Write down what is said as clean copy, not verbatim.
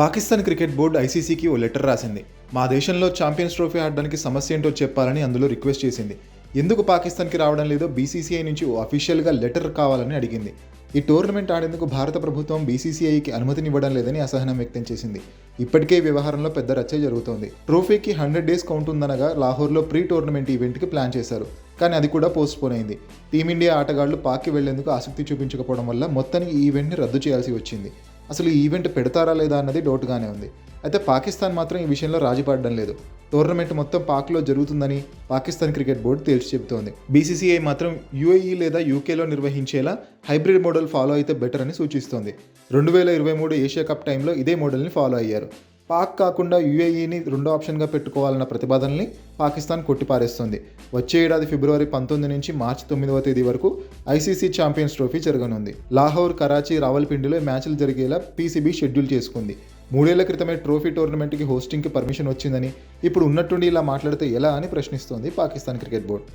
Pakistan cricket board ఐసీసీకి ఓ letter రాసింది. మా దేశంలో ఛాంపియన్స్ ట్రోఫీ ఆడడానికి సమస్య ఏంటో చెప్పాలని అందులో రిక్వెస్ట్ చేసింది. ఎందుకు పాకిస్తాన్కి రావడం లేదో బీసీసీఐ నుంచి ఓ అఫీషియల్గా లెటర్ కావాలని అడిగింది. ఈ టోర్నమెంట్ ఆడేందుకు భారత ప్రభుత్వం బీసీసీఐకి అనుమతినివ్వడం లేదని అసహనం వ్యక్తం చేసింది. ఇప్పటికే ఈ వ్యవహారంలో పెద్ద రచ్చ జరుగుతోంది. ట్రోఫీకి 100 days కౌంట్ ఉందనగా లాహోర్లో ప్రీ టోర్నమెంట్ ఈవెంట్కి ప్లాన్ చేశారు. కానీ అది కూడా పోస్ట్ పోన్ అయింది. టీమిండియా ఆటగాళ్లు పాక్కి వెళ్లేందుకు ఆసక్తి చూపించకపోవడం వల్ల మొత్తానికి ఈ ఈవెంట్ని రద్దు చేయాల్సి వచ్చింది. అసలు ఈ ఈవెంట్ పెడతారా లేదా అన్నది డౌట్గానే ఉంది. అయితే పాకిస్తాన్ మాత్రం ఈ విషయంలో రాజీపడడం లేదు. టోర్నమెంట్ మొత్తం పాక్లో జరుగుతుందని పాకిస్తాన్ క్రికెట్ బోర్డు తేల్చి చెబుతోంది. బీసీసీఐ మాత్రం యూఏఈ లేదా యూకేలో నిర్వహించేలా హైబ్రిడ్ మోడల్ ఫాలో అయితే బెటర్ అని సూచిస్తోంది. 2023 ఏషియా కప్ టైంలో ఇదే మోడల్ని ఫాలో అయ్యారు. పాక్ కాకుండా యూఏఈని రెండో ఆప్షన్గా పెట్టుకోవాలన్న ప్రతిపాదనని పాకిస్తాన్ కొట్టిపారేస్తోంది. వచ్చే ఏడాది ఫిబ్రవరి 19 నుంచి మార్చి 9వ తేదీ వరకు ఐసీసీ ఛాంపియన్స్ ట్రోఫీ జరగనుంది. లాహోర్, కరాచీ, రావల్పిండిలో మ్యాచ్లు జరిగేలా పీసీబీ షెడ్యూల్ చేసుకుంది. 3 ఏళ్ల క్రితమే ట్రోఫీ టోర్నమెంట్కి హోస్టింగ్కి పర్మిషన్ వచ్చిందని, ఇప్పుడు ఉన్నట్టుండి ఇలా మాట్లాడితే ఎలా అని ప్రశ్నిస్తోంది పాకిస్తాన్ క్రికెట్ బోర్డు.